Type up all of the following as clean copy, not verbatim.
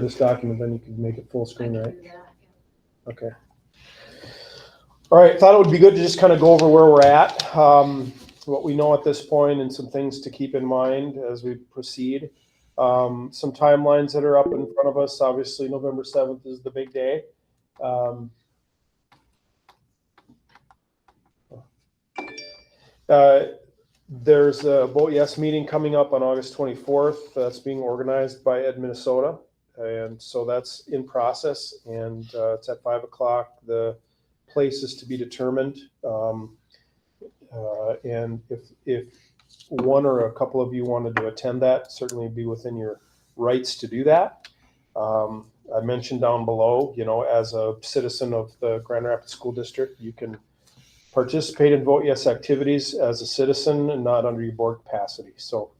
this document, then you can make it full I screen, can right? do that, yeah. Okay. All right, thought it would be good to just kind of go over where we're at, what we know at this point, and some things to keep in mind as we proceed. Some timelines that are up in front of us. Obviously, November 7th is the big day. There's a Vote Yes meeting coming up on August 24th. That's being organized by Ed, Minnesota. And so that's in process, and it's at 5 o'clock. The place is to be determined. And if one or a couple of you wanted to attend that, certainly be within your rights to do that. I mentioned down below, as a citizen of the Grand Rapids School District, you can participate in Vote Yes activities as a citizen and not under your board capacity. So,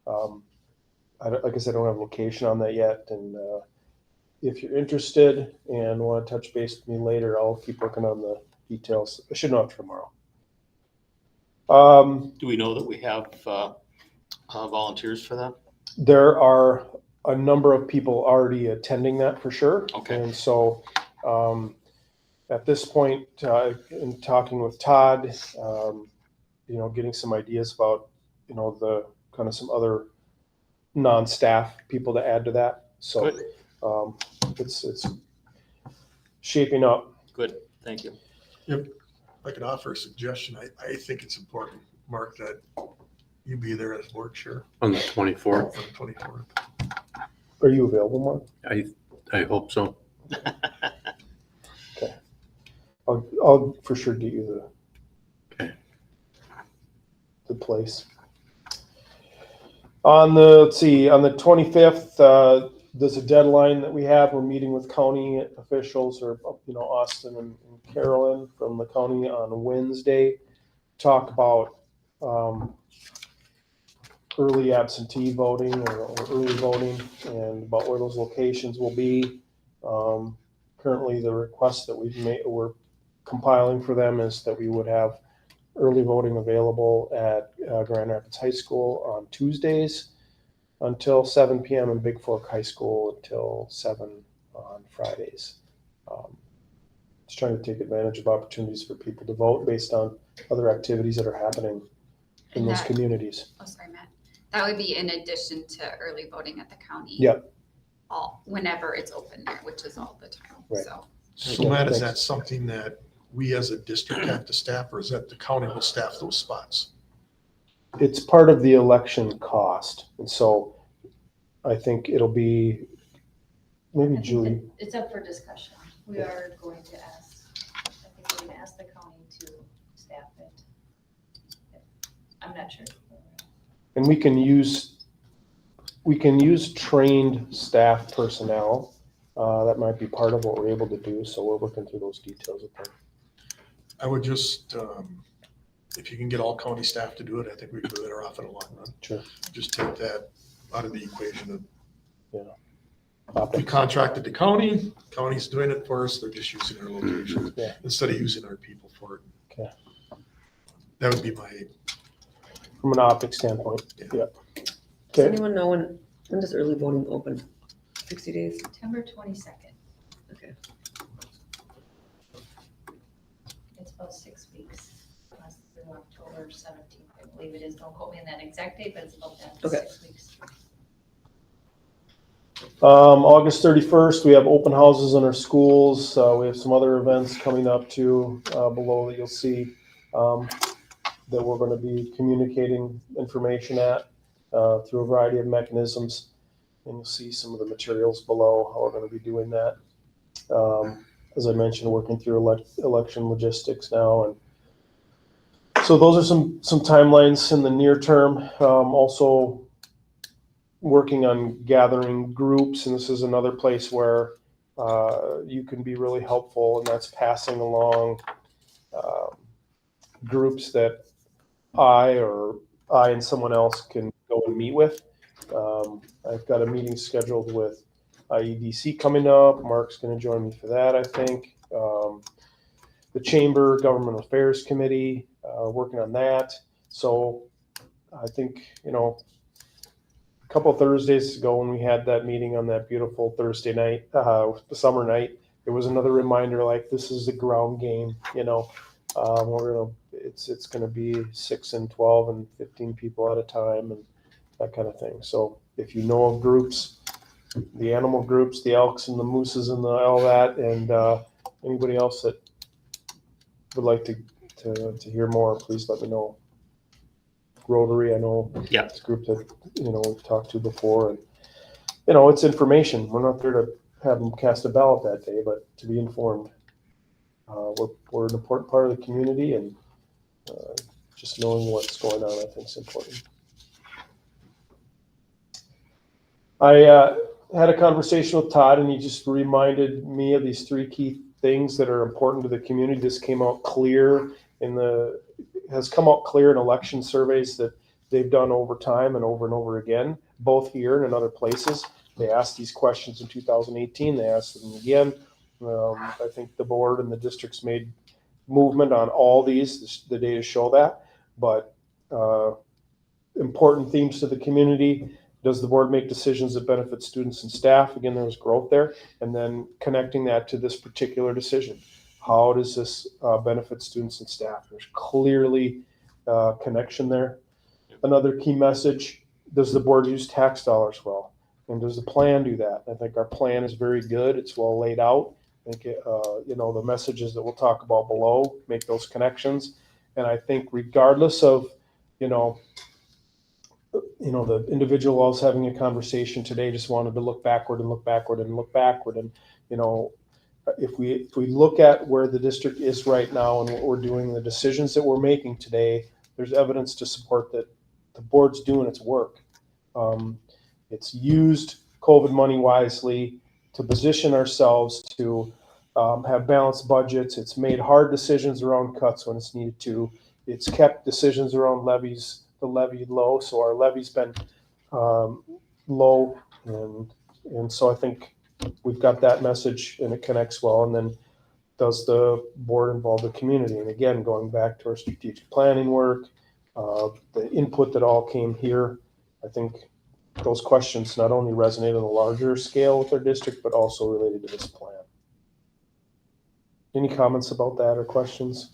like I said, I don't have a location on that yet. And if you're interested and want to touch base with me later, I'll keep working on the details. I should know after tomorrow. Do we know that we have volunteers for that? There are a number of people already attending that for sure. Okay. And so at this point, in talking with Todd, getting some ideas about, the kind of some other non-staff people to add to that. So it's shaping up. Good, thank you. Yep. I could offer a suggestion. I think it's important, Mark, that you be there as board chair On the 24th. on the 24th. Are you available, Mark? I hope so. Okay. I'll for sure get you the place. On the 25th, there's a deadline that we have. We're meeting with county officials, or Austin and Carolyn from the county on Wednesday. Talk about early absentee voting or early voting, and about where those locations will be. Currently, the request that we're compiling for them is that we would have early voting available at Grand Rapids High School on Tuesdays until 7 p.m. and Big Fork High School until 7 on Fridays. Just trying to take advantage of opportunities for people to vote based on other activities that are happening in those communities. Oh, sorry, Matt. That would be in addition to early voting at the county. Yep. Whenever it's open there, which is all the time. Right. So Matt, is that something that we as a district have to staff, or is that the county will staff those spots? It's part of the election cost. And so I think it'll be maybe Julie. It's up for discussion. We are going to ask, I think we're going to ask the county to staff it. I'm not sure. And we can use trained staff personnel. That might be part of what we're able to do. So we're working through those details with them. I would just, if you can get all county staff to do it, I think we'd be better off in the long run. Sure. Just take that out of the equation. Yeah. We contracted the county, county's doing it for us, they're just using our locations Yeah. instead of using our people for it. Okay. That would be my, From an optics standpoint. Yeah. Yeah. Does Okay. anyone know when does early voting open? 60 days? September 22nd. Okay. It's about 6 weeks. Through October 17th, I believe it is. Don't quote me on that exact date, but it's about that. Okay. 6 weeks. August 31st, we have open houses in our schools. We have some other events coming up too, below that you'll see, that we're going to be communicating information at through a variety of mechanisms. And you'll see some of the materials below how we're going to be doing that. As I mentioned, working through election logistics now. And so those are some timelines in the near term. Also working on gathering groups, and this is another place where you can be really helpful, and that's passing along groups that I and someone else can go and meet with. I've got a meeting scheduled with IEDC coming up. Mark's going to join me for that, I think. The Chamber Government Affairs Committee, working on that. So I think, couple Thursdays ago when we had that meeting on that beautiful Thursday night, the summer night, it was another reminder, like, this is a ground game, you know. It's gonna be 6 and 12 and 15 people at a time and that kind of thing. So if you know of groups, the animal groups, the elks and the mooses and all that, and anybody else that would like to hear more, please let me know. Rotary, I know Yeah. it's a group that, you know, we've talked to before, and, you know, it's information. We're not there to have them cast a ballot that day, but to be informed. We're an important part of the community, and just knowing what's going on, I think, is important. I had a conversation with Todd, and he just reminded me of these 3 key things that are important to the community. This came out clear has come out clear in election surveys that they've done over time and over again, both here and in other places. They asked these questions in 2018. They asked them again. I think the board and the districts made movement on all these. The data show that. But important themes to the community. Does the board make decisions that benefit students and staff? Again, there was growth there. And then connecting that to this particular decision. How does this benefit students and staff? There's clearly a connection there. Another key message, does the board use tax dollars well? And does the plan do that? I think our plan is very good. It's well laid out. I think, you know, the messages that we'll talk about below make those connections. And I think regardless of, you know, the individual I was having a conversation today just wanted to look backward and look backward and look backward. And, you know, if we look at where the district is right now and what we're doing, the decisions that we're making today, there's evidence to support that the board's doing its work. It's used COVID money wisely to position ourselves to have balanced budgets. It's made hard decisions around cuts when it's needed to. It's kept decisions around levies, the levy low, so our levy's been low, and so I think we've got that message and it connects well. And then does the board involve the community? And again, going back to our strategic planning work, the input that all came here, I think those questions not only resonate on a larger scale with our district, but also related to this plan. Any comments about that or questions?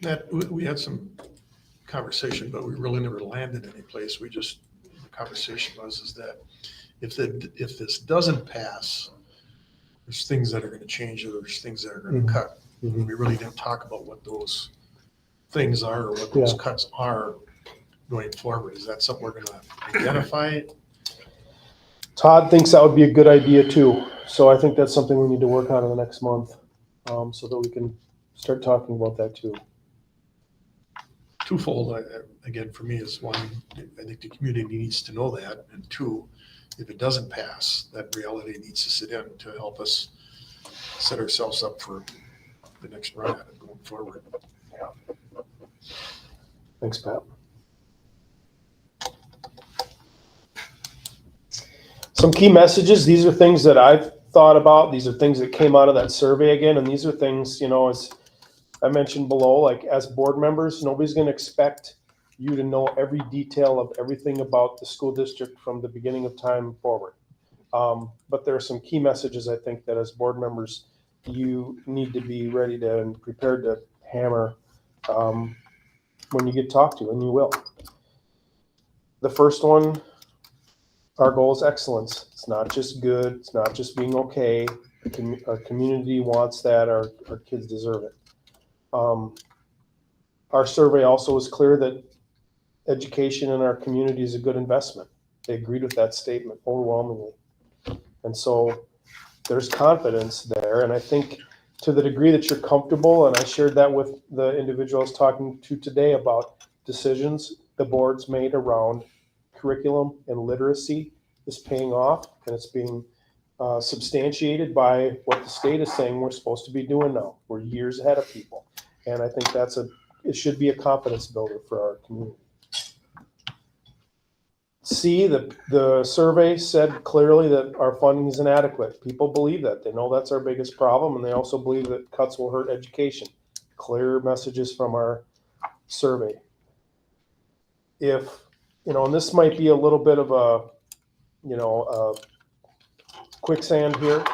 That, we had some conversation, but we really never landed any place. The conversation is that if this doesn't pass, there's things that are going to change, or there's things that are going to cut. Mhm. We really didn't talk about what those things are or what those cuts are going forward. Is that something we're going to identify? Todd thinks that would be a good idea too. So I think that's something we need to work on in the next month, so that we can start talking about that too. Twofold, again, for me is one, I think the community needs to know that. And 2, if it doesn't pass, that reality needs to sit in to help us set ourselves up for the next run at it going forward. Thanks, Pat. Some key messages. These are things that I've thought about. These are things that came out of that survey again. And these are things, you know, as I mentioned below, like as board members, nobody's going to expect you to know every detail of everything about the school district from the beginning of time forward. But there are some key messages, I think, that as board members, you need to be ready to and prepared to hammer when you get talked to, and you will. The first one, our goal is excellence. It's not just good. It's not just being okay. Our community wants that. Our kids deserve it. Our survey also was clear that education in our community is a good investment. They agreed with that statement overwhelmingly. And so there's confidence there. And I think to the degree that you're comfortable, and I shared that with the individual I was talking to today about decisions the board's made around curriculum and literacy is paying off, and it's being substantiated by what the state is saying we're supposed to be doing now. We're years ahead of people. And I think it should be a confidence builder for our community. C, the survey said clearly that our funding is inadequate. People believe that. They know that's our biggest problem, and they also believe that cuts will hurt education. Clear messages from our survey. If and this might be a little bit of a, quicksand here,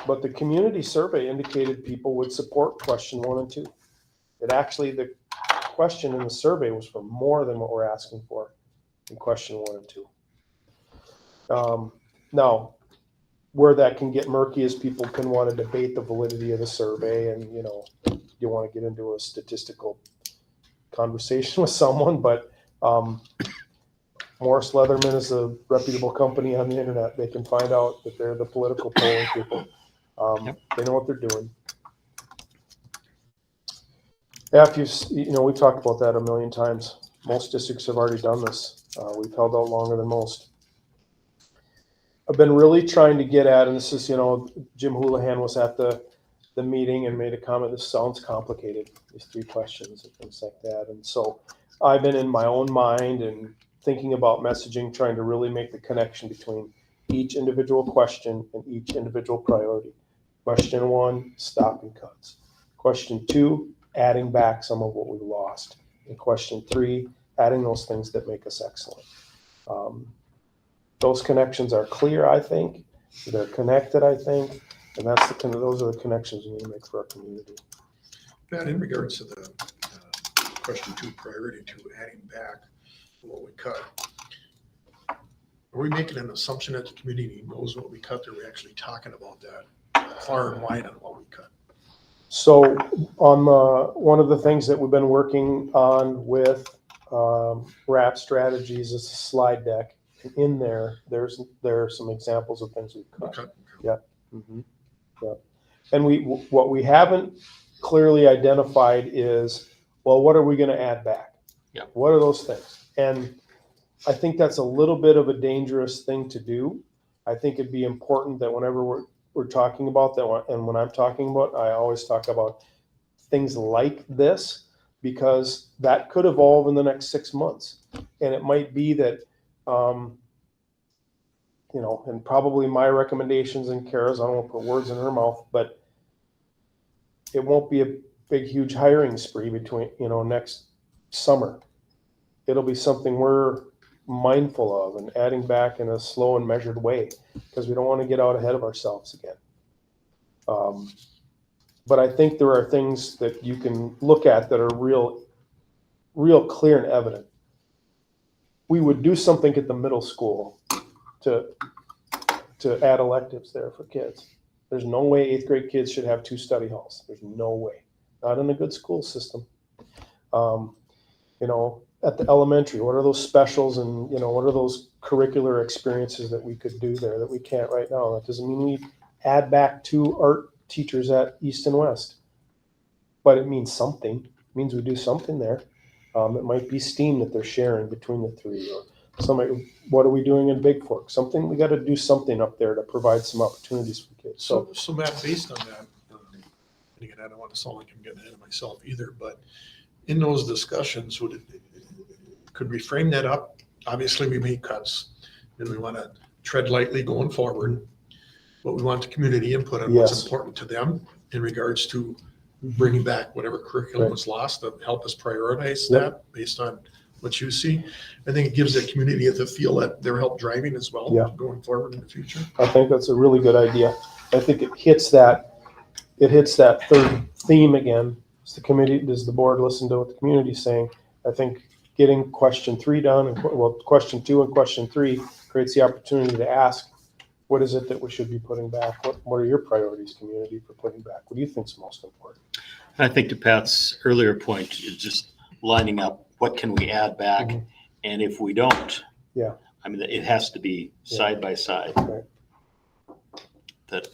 but the community survey indicated people would support question 1 and 2. It actually, the question in the survey was for more than what we're asking for in question 1 and 2. Now, where that can get murky is people can want to debate the validity of the survey, and you want to get into a statistical conversation with someone, but Morris Leatherman is a reputable company on the internet. They can find out that they're the political polling people. They know what they're doing. Yeah, we've talked about that a million times. Most districts have already done this. We've held out longer than most. I've been really trying to get at, and this is, Jim Houlihan was at the meeting and made a comment, this sounds complicated, these 3 questions and things like that. And so I've been in my own mind and thinking about messaging, trying to really make the connection between each individual question and each individual priority. Question 1, stopping cuts. Question 2, adding back some of what we lost. And question 3, adding those things that make us excellent. Those connections are clear, I think. They're connected, I think. And those are the connections we need to make for our community. Pat, in regards to the question 2, priority 2, adding back what we cut, are we making an assumption that the community knows what we cut? Or are we actually talking about that far and wide on what we cut? So on one of the things that we've been working on with RAP strategies is a slide deck. In there are some examples of things we've cut. Okay. Yeah. Mm-hmm. Yeah. And what we haven't clearly identified is, well, what are we going to add back? Yeah. What are those things? And I think that's a little bit of a dangerous thing to do. I think it'd be important that whenever we're talking about that, and when I'm talking about, I always talk about things like this, because that could evolve in the next 6 months. And it might be that, and probably my recommendations and Kara's, I don't want to put words in her mouth, but it won't be a big, huge hiring spree between, next summer. It'll be something we're mindful of and adding back in a slow and measured way, because we don't want to get out ahead of ourselves again. But I think there are things that you can look at that are real clear and evident. We would do something at the middle school to add electives there for kids. There's no way 8th grade kids should have 2 study halls. There's no way. Not in a good school system. At the elementary, what are those specials and, what are those curricular experiences that we could do there that we can't right now? That doesn't mean we add back 2 art teachers at East and West, but it means something. It means we do something there. It might be STEAM that they're sharing between the 3, or what are we doing in Big Fork? Something, we got to do something up there to provide some opportunities for kids. So Matt, based on that, and again, I don't want to sound like I'm getting ahead of myself either, but in those discussions, could we frame that up? Obviously, we make cuts, and we want to tread lightly going forward, but we want the community input on what's important to them in regards to bringing back whatever curriculum was lost, to help us prioritize that based on what you see. I think it gives the community the feel that they're help driving as well going forward in the future. I think that's a really good idea. I think it hits that 3rd theme again. Does the board listen to what the community's saying? I think getting question 3 done, question 2 and question 3 creates the opportunity to ask, what is it that we should be putting back? What are your priorities, community, for putting back? What do you think is most important? I think to Pat's earlier point, is just lining up what can we add back, and if we don't, it has to be side by side. Right. That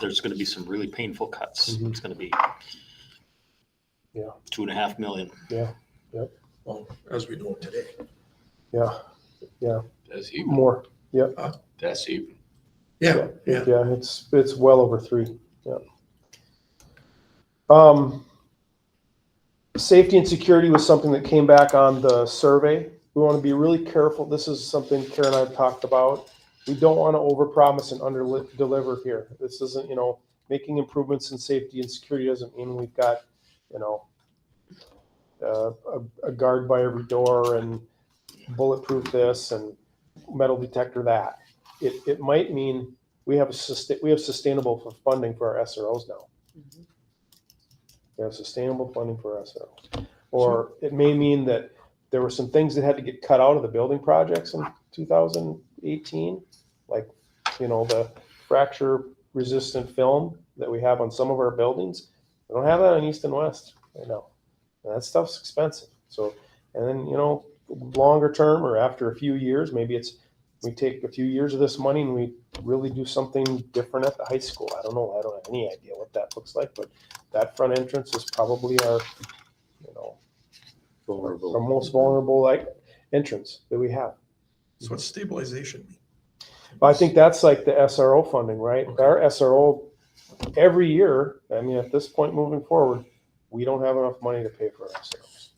there's going to be some really painful cuts. It's going to be $2.5 million. Well, as we know today. That's even. More. That's even. Yeah. It's well over 3. Safety and security was something that came back on the survey. We want to be really careful. This is something Karen and I have talked about. We don't want to overpromise and under-deliver here. This isn't, making improvements in safety and security doesn't mean we've got, a guard by every door and bulletproof this and metal detector that. It might mean we have sustainable funding for our SROs now. We have sustainable funding for our SROs. Or it may mean that there were some things that had to get cut out of the building projects in 2018, like, the fracture resistant film that we have on some of our buildings. We don't have that on East and West right now. And that stuff's expensive. So, and then, longer term or after a few years, maybe we take a few years of this money and we really do something different at the high school. I don't know. I don't have any idea what that looks like, but that front entrance is probably our most vulnerable entrance that we have. So what's stabilization mean? I think that's like the SRO funding, right? Okay. Our SRO every year, at this point moving forward, we don't have enough money to pay for our SROs.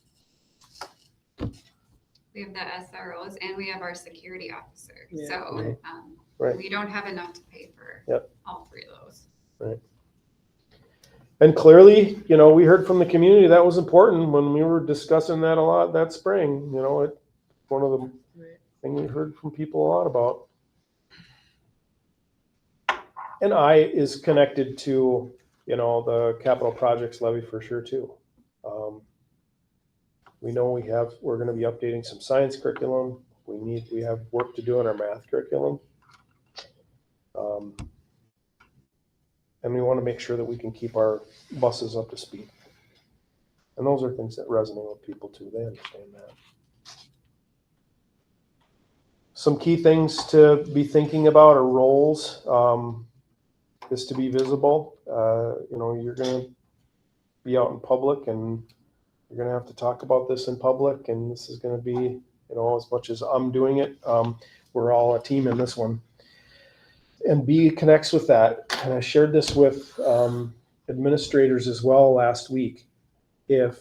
We have the SROs and we have our security officer. Yeah. So Right. we don't have enough to pay for Yep. all three of those. And clearly, we heard from the community that was important when we were discussing that a lot that spring. It's one of the things we heard from people a lot about. And I is connected to, the capital projects levy for sure too. We know we're going to be updating some science curriculum. We have work to do on our math curriculum. And we want to make sure that we can keep our buses up to speed. And those are things that resonate with people too. They understand that. Some key things to be thinking about are roles. Is to be visible. You're going to be out in public and you're going to have to talk about this in public. And this is going to be, as much as I'm doing it, we're all a team in this one. And B connects with that. And I shared this with administrators as well last week. If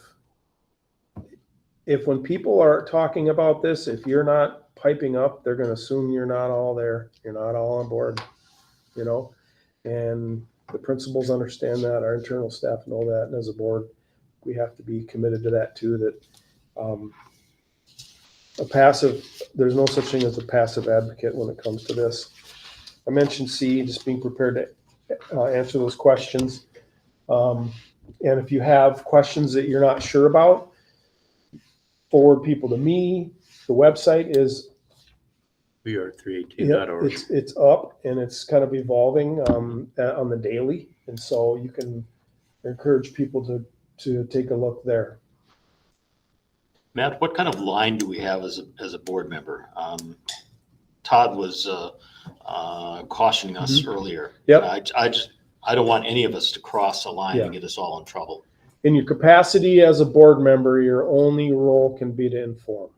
when people are talking about this, if you're not piping up, they're going to assume you're not all there. You're not all on board, and the principals understand that. Our internal staff know that. And as a board, we have to be committed to that too, that there's no such thing as a passive advocate when it comes to this. I mentioned C, just being prepared to answer those questions. And if you have questions that you're not sure about, forward people to me. The website is VR318.org. it's up and it's kind of evolving on the daily. And so you can encourage people to take a look there. Matt, what kind of line do we have as a board member? Todd was cautioning us earlier. Yep. I don't want any of us to cross a line Yeah. and get us all in trouble. In your capacity as a board member, your only role can be to inform.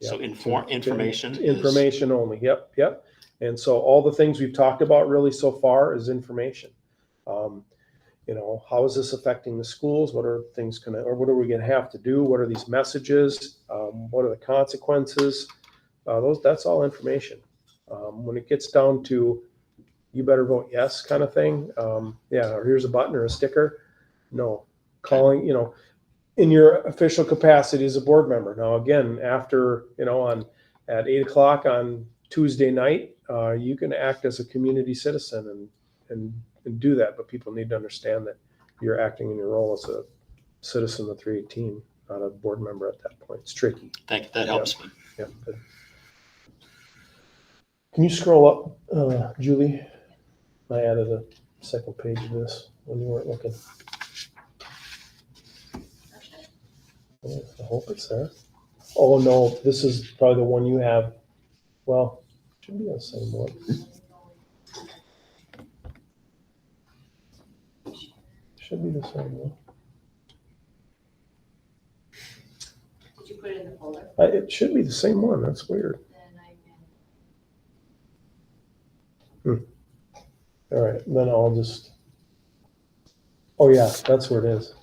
So Yep. information is, Information only. Yep. And so all the things we've talked about really so far is information. How is this affecting the schools? What are things or what are we going to have to do? What are these messages? What are the consequences? That's all information. When it gets down to you better vote yes kind of thing, or here's a button or a sticker. No, calling, in your official capacity as a board member. Now, again, after, at 8:00 on Tuesday night, you can act as a community citizen and do that. But people need to understand that you're acting in your role as a citizen of 318, not a board member at that point. It's tricky. thank you, that helps me. Yeah. Good. Can you scroll up, Julie? I added a second page of this when you weren't looking. I hope it's there. Oh, no, this is probably the one you have. Well, should be the same one. Should be the same one. Did you put it in the folder? It should be the same one. That's weird. Then I can. All right, then I'll just. Oh, yeah, that's where it is.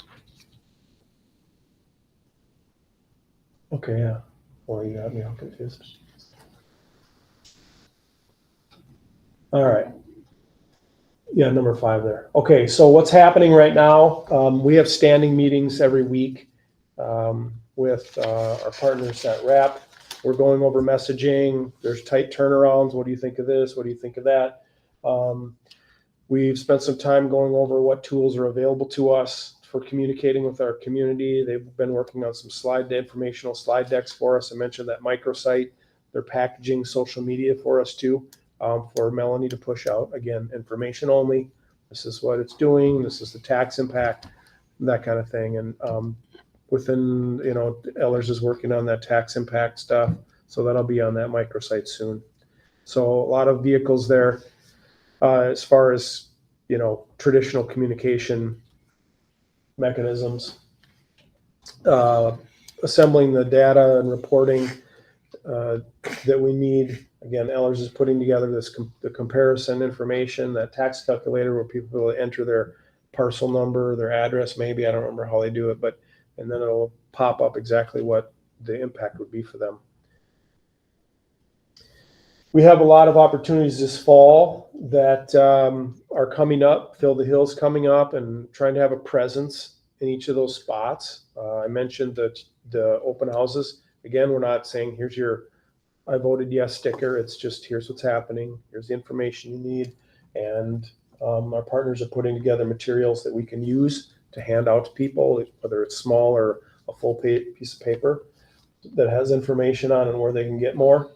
Okay, yeah. Well, you got me all confused. All right. Yeah, number 5 there. Okay, so what's happening right now? We have standing meetings every week with our partners at RAP. we're going over messaging. There's tight turnarounds. What do you think of this? What do you think of that? We've spent some time going over what tools are available to us for communicating with our community. They've been working on some informational slide decks for us. I mentioned that microsite. They're packaging social media for us too, for Melanie to push out. Again, information only. This is what it's doing. This is the tax impact, that kind of thing. And within, Ellers is working on that tax impact stuff. So that'll be on that microsite soon. So a lot of vehicles there. As far as, traditional communication mechanisms, assembling the data and reporting that we need. Again, Ellers is putting together the comparison information, that tax calculator where people will enter their parcel number, their address, maybe, I don't remember how they do it, and then it'll pop up exactly what the impact would be for them. We have a lot of opportunities this fall that are coming up. Fill the Hills coming up, and trying to have a presence in each of those spots. I mentioned the open houses. Again, we're not saying here's your I voted yes sticker. It's just here's what's happening. Here's the information you need, and our partners are putting together materials that we can use to hand out to people, whether it's small or a full piece of paper that has information on and where they can get more.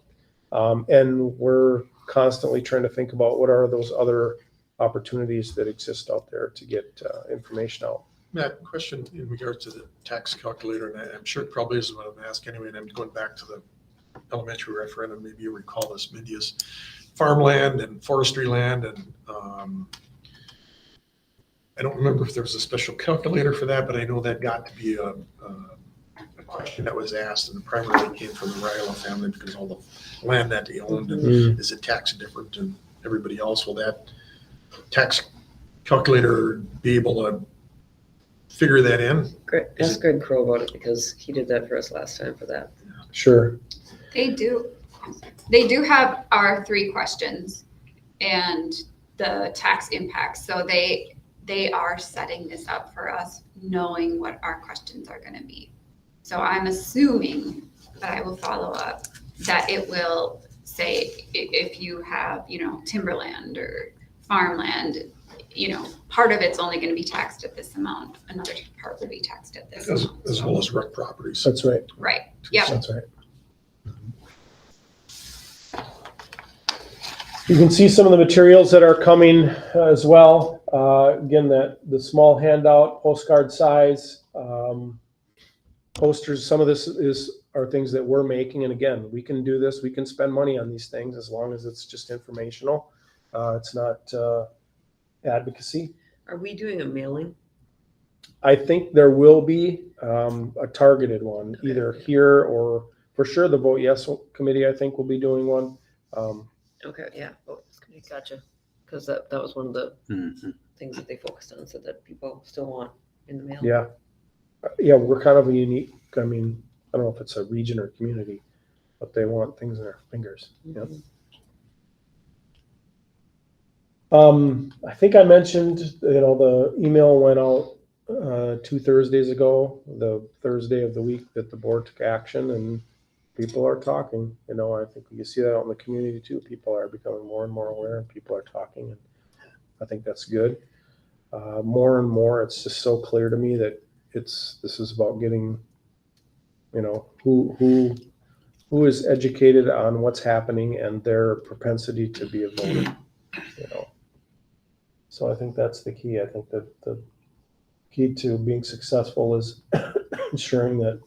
And we're constantly trying to think about what are those other opportunities that exist out there to get information out. Matt, question in regards to the tax calculator, and I'm sure it probably isn't what I'm asking anyway, and I'm going back to the elementary referendum. Maybe you recall this, Mindy's farmland and forestry land, and I don't remember if there was a special calculator for that, but I know that got to be a question that was asked, and the primarily came from the Ryla family because all the land that they owned, and is it tax different than everybody else? Will that tax calculator be able to figure that in? Ask Greg Crow about it because he did that for us last time for that. Sure. They do have our 3 questions and the tax impacts. So they are setting this up for us, knowing what our questions are going to be. So I'm assuming, but I will follow up, that it will say if you have, timberland or farmland, part of it's only going to be taxed at this amount. Another part will be taxed at this amount. As well as rec properties. That's right. Right. Yeah. That's right. You can see some of the materials that are coming as well. Again, the small handout, postcard size, posters. Some of this are things that we're making. And again, we can do this. We can spend money on these things as long as it's just informational. It's not advocacy. Are we doing a mailing? I think there will be a targeted one, either here or for sure the Vote Yes committee, I think, will be doing one. Okay, yeah. Oh, gotcha. Because that was one of the things that they focused on, so that people still want in the mail. Yeah. Yeah, we're kind of a unique, I don't know if it's a region or community, but they want things in their fingers. Yep. I think I mentioned, the email went out 2 Thursdays ago, the Thursday of the week that the board took action, and people are talking. I think you see that out in the community too. People are becoming more and more aware, and people are talking, and I think that's good. More and more, it's just so clear to me that this is about getting, who is educated on what's happening and their propensity to be a voter. So I think that's the key. I think that the key to being successful is ensuring that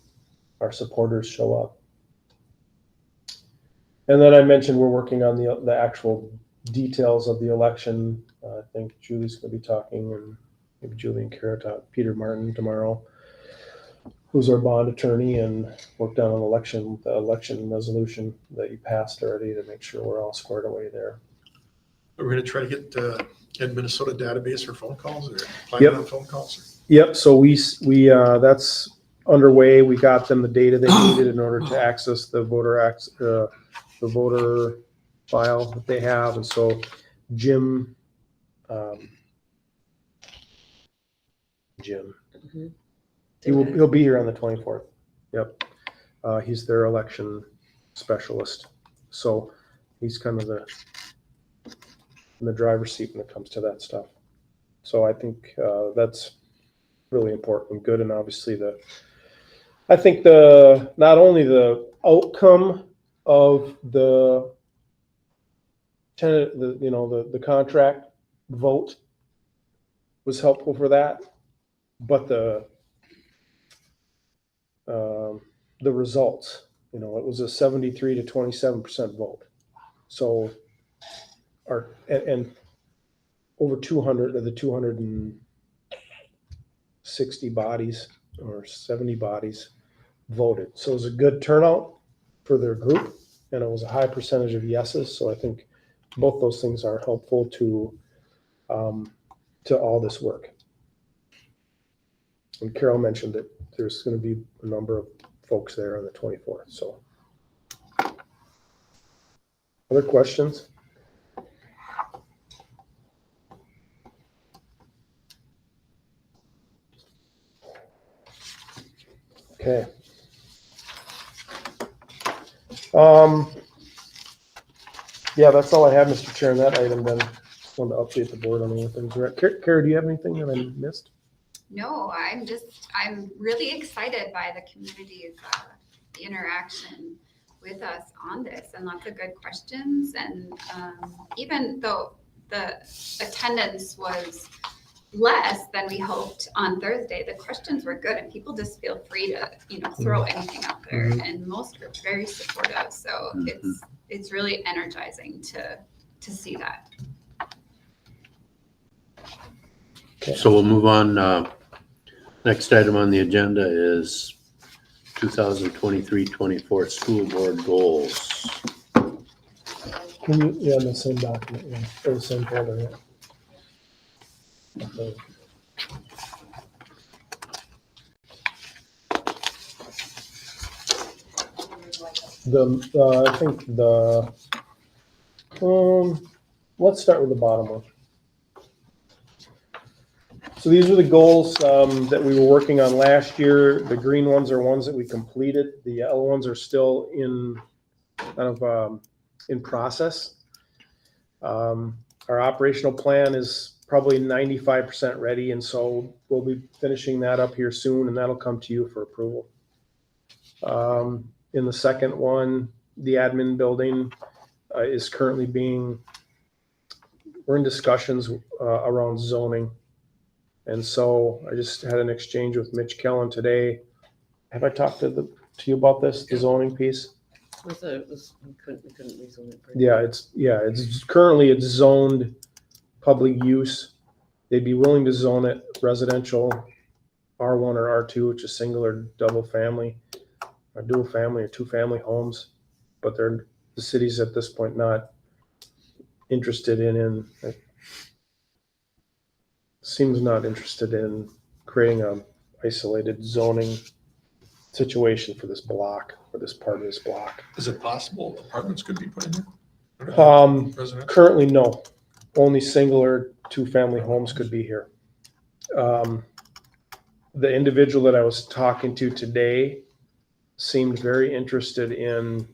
our supporters show up. And then I mentioned we're working on the actual details of the election. I think Julie's going to be talking, and maybe Julie and Kara talk, Peter Martin tomorrow, who's our bond attorney, and worked on the election resolution that you passed already to make sure we're all squared away there. We're going to try to get Ed Minnesota database for phone calls, or planning on phone calls? Yep. So we that's underway. We got them the data they needed in order to access the voter file that they have, and so Jim, he'll be here on the 24th. Yep. He's their election specialist. So he's kind of in the driver's seat when it comes to that stuff. So I think that's really important and good. And obviously I think not only the outcome of the tenant, the contract vote was helpful for that, but the results, it was a 73-27% vote. So and over 200 of the 260 bodies or 70 bodies voted. So it was a good turnout for their group, and it was a high percentage of yeses. So I think both those things are helpful to all this work. And Carol mentioned that there's going to be a number of folks there on the 24th. So, other questions? Okay. Yeah, that's all I have, Mr. Chair, on that item. Then just wanted to update the board on where things are at. Carrie, do you have anything that I missed? No, I'm really excited by the community's interaction with us on this, and lots of good questions. And even though the attendance was less than we hoped on Thursday, the questions were good, and people just feel free to throw anything out there. And most are very supportive, so it's really energizing to see that. So we'll move on. Next item on the agenda is 2023-24 school board goals. Can you, in the same document, or the same folder, yeah. Okay. I think let's start with the bottom one. So these are the goals that we were working on last year. The green ones are ones that we completed. The yellow ones are still in process. Our operational plan is probably 95% ready, and so we'll be finishing that up here soon, and that'll come to you for approval. In the second one, the admin building is currently we're in discussions around zoning. And so I just had an exchange with Mitch Kellen today. Have I talked to you about this, the zoning piece? I thought it was, we couldn't rezone it. Yeah, it's currently zoned public use. They'd be willing to zone it residential R1 or R2, which is single or double family, or dual family or two family homes. But the city's at this point not interested seems not interested in creating a isolated zoning situation for this block, or this part of this block. Is it possible apartments could be put in there? Residential? Currently, no. Only single or two-family homes could be here. The individual that I was talking to today seemed very interested in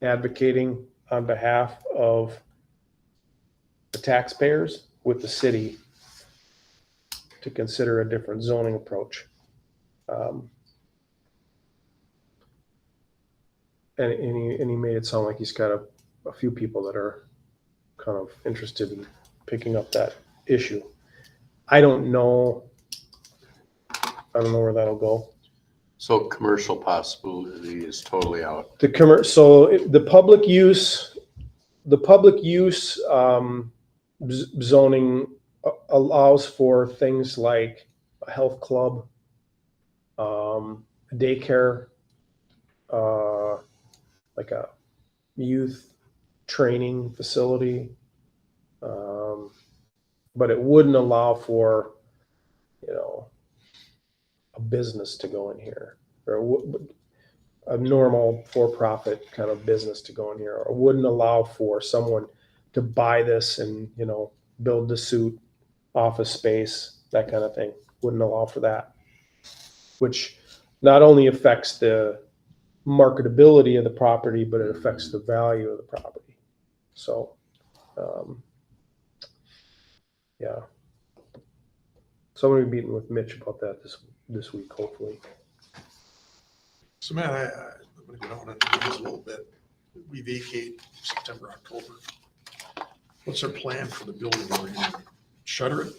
advocating on behalf of the taxpayers with the city to consider a different zoning approach. And he made it sound like he's got a few people that are kind of interested in picking up that issue. I don't know where that'll go. So commercial possibility is totally out. So the public use zoning allows for things like a health club, daycare, like a youth training facility, but it wouldn't allow for a business to go in here, or a normal for-profit kind of business to go in here, or wouldn't allow for someone to buy this and build the suit office space, that kind of thing. Wouldn't allow for that, which not only affects the marketability of the property, but it affects the value of the property. So, yeah. So I'm gonna be meeting with Mitch about that this week, hopefully. So Matt, I'm gonna go down on the news a little bit. We vacate September, October. What's our plan for the building? Are we gonna shutter it?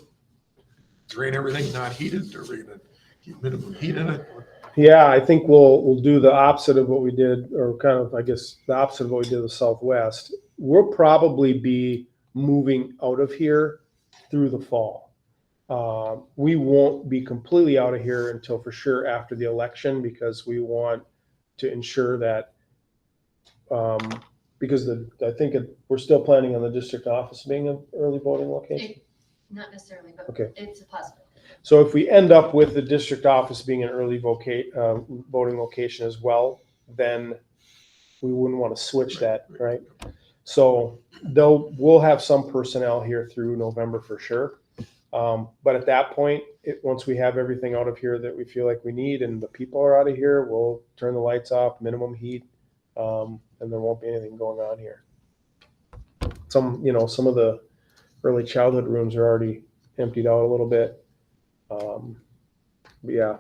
Drain everything, not heat it? Are we gonna keep minimum heat in it? Yeah, I think we'll do the opposite of what we did, or kind of, I guess, the opposite of what we did with Southwest. We'll probably be moving out of here through the fall. We won't be completely out of here until for sure after the election, because we want to ensure that, because we're still planning on the district office being an early voting location. Not necessarily, but Okay. it's a possibility. So if we end up with the district office being an early voting location as well, then we wouldn't want to switch that, right? So we'll have some personnel here through November for sure. But at that point, once we have everything out of here that we feel like we need and the people are out of here, we'll turn the lights off, minimum heat, and there won't be anything going on here. Some of the early childhood rooms are already emptied out a little bit. But yeah.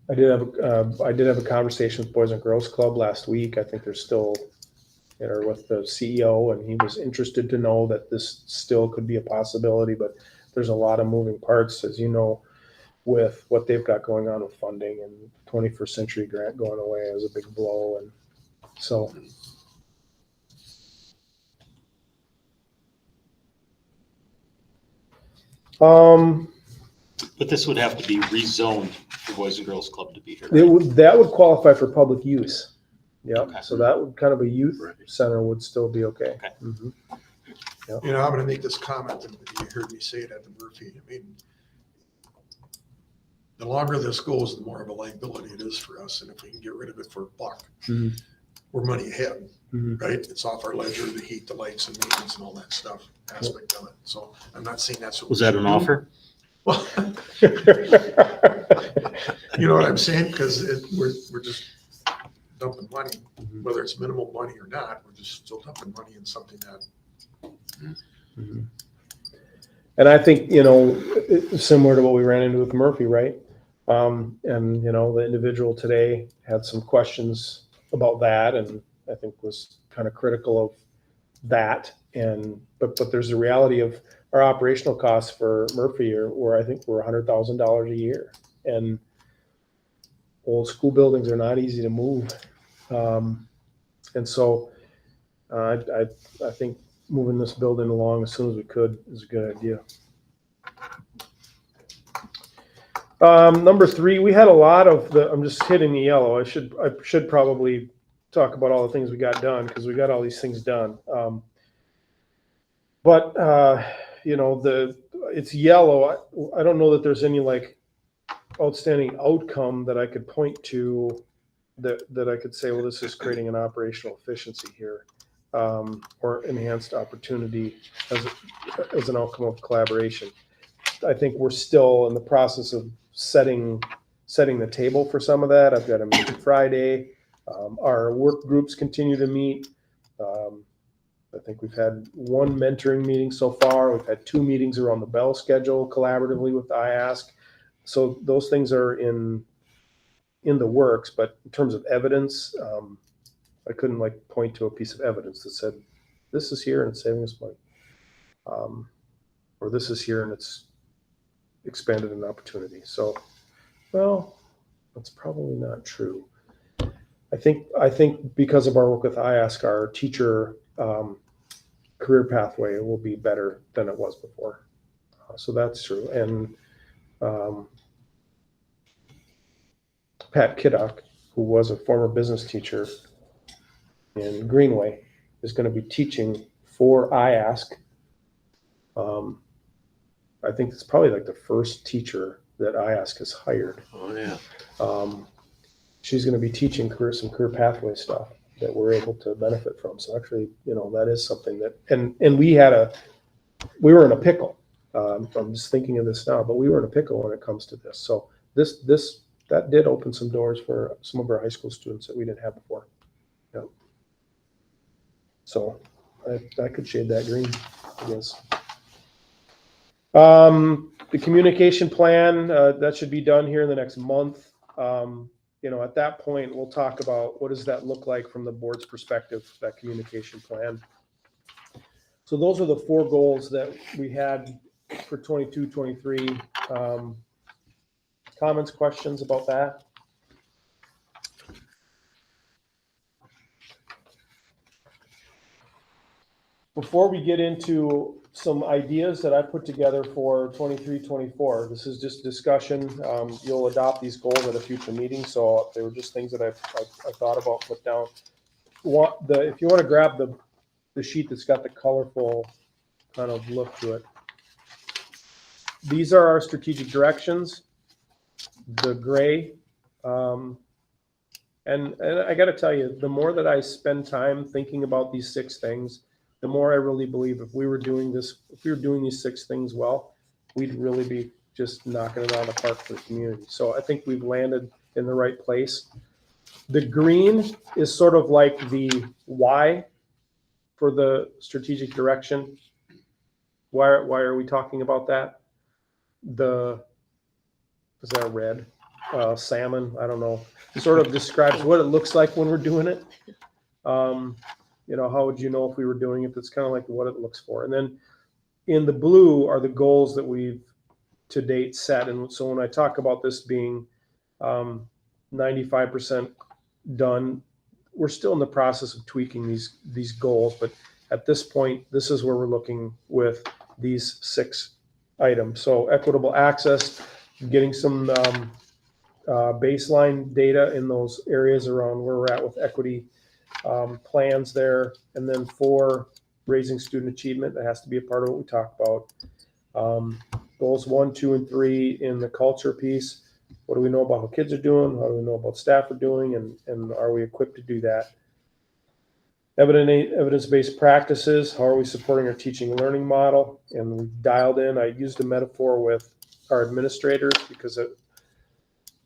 I did have a conversation with Boys and Girls Club last week. I think they're still with the CEO, and he was interested to know that this still could be a possibility, but there's a lot of moving parts, as you know, with what they've got going on with funding, and 21st Century Grant going away is a big blow. And so But this would have to be rezoned for Boys and Girls Club to be here. that would qualify for public use. Yeah. Okay. So that would kind of a youth Right. center would still be okay. Okay. Mhm. You know, I'm gonna make this comment, and you heard me say it at the Murphy. I mean, the longer this goes, the more of a liability it is for us. And if we can get rid of it for a buck, Mhm. we're money ahead, Mhm. right? It's off our ledger, the heat, the lights and maintenance and all that stuff aspect of it. So I'm not saying that's what. Was we that should an do. offer? Well, you know what I'm saying? Because we're just dumping money, Mhm. whether it's minimal money or not, we're just still dumping money in something that. Mhm. And I think, it's similar to what we ran into with Murphy, right? And, the individual today had some questions about that, and I think was kind of critical of that. But there's the reality of our operational costs for Murphy where I think we're $100,000 a year. And old school buildings are not easy to move. And so I think moving this building along as soon as we could is a good idea. Number 3, we had a lot of I'm just hitting the yellow. I should probably talk about all the things we got done, because we got all these things done. But it's yellow. I don't know that there's any outstanding outcome that I could point to that I could say, well, this is creating an operational efficiency here, or enhanced opportunity as an outcome of collaboration. I think we're still in the process of setting the table for some of that. I've got a meeting Friday. Our work groups continue to meet. I think we've had one mentoring meeting so far. We've had 2 meetings around the Bell schedule collaboratively with IASC. So those things are in the works, but in terms of evidence, I couldn't point to a piece of evidence that said this is here and it's saving us money, or this is here and it's expanded an opportunity. So, well, that's probably not true. I think because of our work with IASC, our teacher career pathway will be better than it was before. So that's true. And Pat Kiddock, who was a former business teacher in Greenway, is going to be teaching for IASC. I think it's probably the first teacher that IASC has hired. Oh, yeah. She's going to be teaching some career pathway stuff that we're able to benefit from. So actually, that is something that, and we were in a pickle. I'm just thinking of this now, but we were in a pickle when it comes to this. So that did open some doors for some of our high school students that we didn't have before. Yeah. So I could shade that green, I guess. The communication plan, that should be done here in the next month. At that point, we'll talk about what does that look like from the board's perspective, that communication plan. So those are the 4 goals that we had for 22, 23. Comments, questions about that? Before we get into some ideas that I put together for 23, 24, this is just discussion. You'll adopt these goals at a future meeting. So they were just things that I thought about, put down. If you want to grab the sheet that's got the colorful kind of look to it. These are our strategic directions, the gray. And I got to tell you, the more that I spend time thinking about these 6 things, the more I really believe if we were doing these 6 things well, we'd really be just knocking it out of the park for the community. So I think we've landed in the right place. The green is sort of like the why for the strategic direction. Why are we talking about that? Is that red? Salmon, I don't know. It sort of describes what it looks like when we're doing it. How would you know if we were doing it? That's kind of like what it looks for. And then in the blue are the goals that we've to date set. And so when I talk about this being 95% done, we're still in the process of tweaking these goals. But at this point, this is where we're looking with these 6 items. So equitable access, getting some baseline data in those areas around where we're at with equity plans there. And then 4, raising student achievement. That has to be a part of what we talk about. Goals 1, 2, and 3 in the culture piece. What do we know about how kids are doing? How do we know about staff are doing? And are we equipped to do that? Evidence-based practices. How are we supporting our teaching and learning model? And we dialed in. I used a metaphor with our administrators because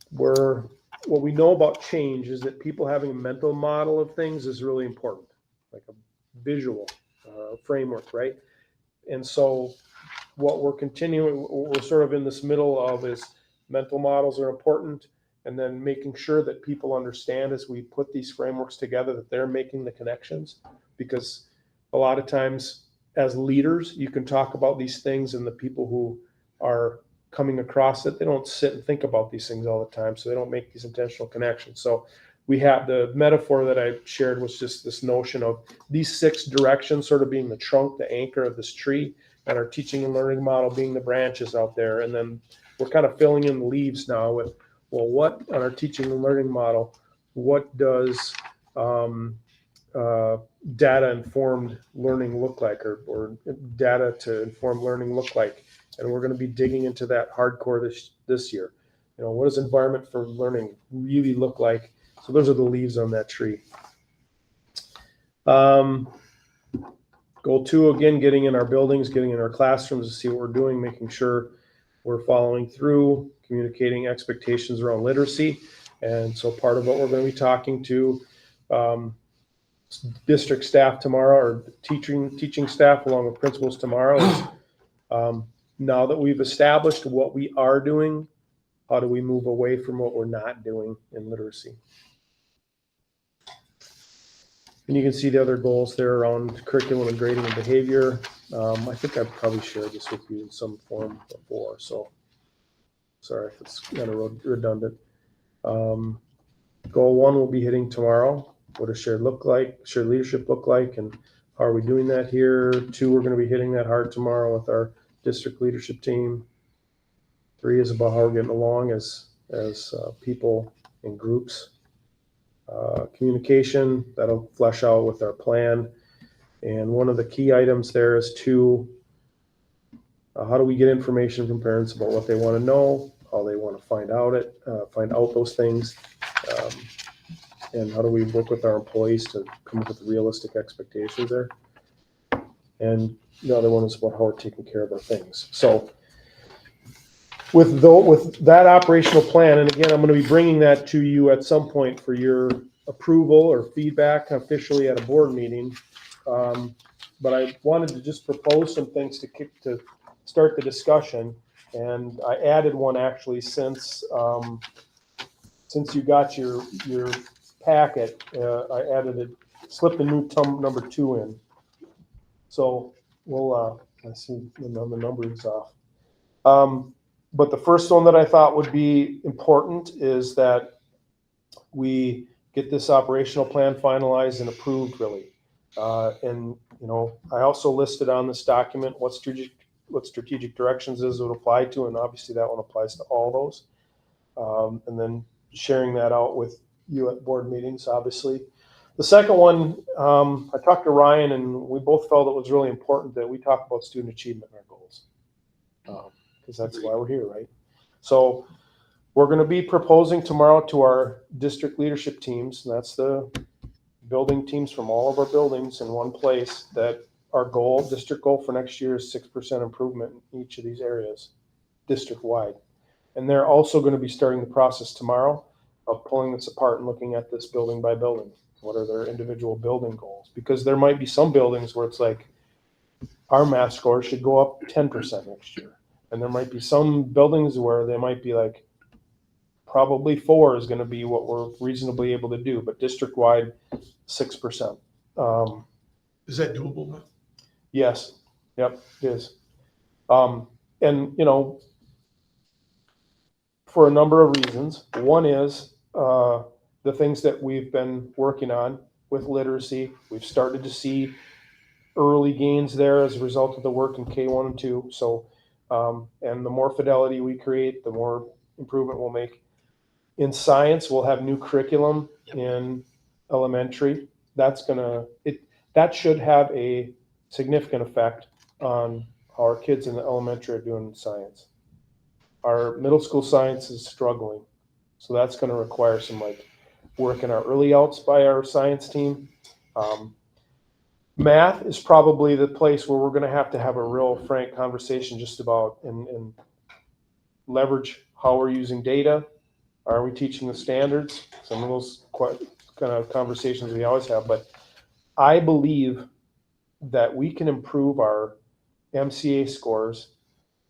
what we know about change is that people having a mental model of things is really important, like a visual framework, right? And so what we're sort of in this middle of is mental models are important, and then making sure that people understand as we put these frameworks together that they're making the connections, because a lot of times as leaders, you can talk about these things and the people who are coming across it, they don't sit and think about these things all the time, so they don't make these intentional connections. So we have the metaphor that I shared was just this notion of these 6 directions sort of being the trunk, the anchor of this tree, and our teaching and learning model being the branches out there. And then we're kind of filling in the leaves now with, well, what on our teaching and learning model, what does data-informed learning look like, or data to informed learning look like? And we're going to be digging into that hardcore this year. What does environment for learning really look like? So those are the leaves on that tree. Goal 2, again, getting in our buildings, getting in our classrooms to see what we're doing, making sure we're following through, communicating expectations around literacy. And so part of what we're going to be talking to district staff tomorrow, or teaching staff along with principals tomorrow is, now that we've established what we are doing, how do we move away from what we're not doing in literacy? And you can see the other goals there around curriculum and grading and behavior. I think I've probably shared this with you in some form before, so sorry if it's kind of redundant. Goal 1 will be hitting tomorrow. What does shared leadership look like, and how are we doing that here? 2, we're going to be hitting that hard tomorrow with our district leadership team. 3 is about how we're getting along as people in groups. Communication, that'll flesh out with our plan. And one of the key items there is 2, how do we get information from parents about what they want to know, how they want to find out those things, and how do we work with our employees to come up with realistic expectations there. and the other one is about how we're taking care of our things. So with that operational plan, and again, I'm going to be bringing that to you at some point for your approval or feedback officially at a board meeting. But I wanted to just propose some things to start the discussion, and I added one actually since you got your packet. I added it, slipped the new number 2 in. So we'll I see the number is off. But the first one that I thought would be important is that we get this operational plan finalized and approved, really. And I also listed on this document what strategic directions is it would apply to, and obviously that one applies to all those. And then sharing that out with you at board meetings, obviously. The second one, I talked to Ryan, and we both felt it was really important that we talk about student achievement in our goals, because that's why we're here, right? So we're going to be proposing tomorrow to our district leadership teams, and that's the building teams from all of our buildings in one place, that our district goal for next year is 6% improvement in each of these areas, district-wide. And they're also going to be starting the process tomorrow of pulling this apart and looking at this building by building. What are their individual building goals? Because there might be some buildings where it's like, our math score should go up 10% next year. And there might be some buildings where they might be like, probably 4 is going to be what we're reasonably able to do, but district-wide, 6%. Is that doable, Matt? Yes. Yep, it is. And, for a number of reasons. One is the things that we've been working on with literacy. We've started to see early gains there as a result of the work in K1 and 2. So, and the more fidelity we create, the more improvement we'll make. In science, we'll have new curriculum in elementary. That should have a significant effect on how our kids in the elementary are doing in science. Our middle school science is struggling, so that's going to require some work in our early outs by our science team. Math is probably the place where we're going to have a real frank conversation just about and leverage how we're using data. Are we teaching the standards? Some of those kind of conversations we always have, but I believe that we can improve our MCA scores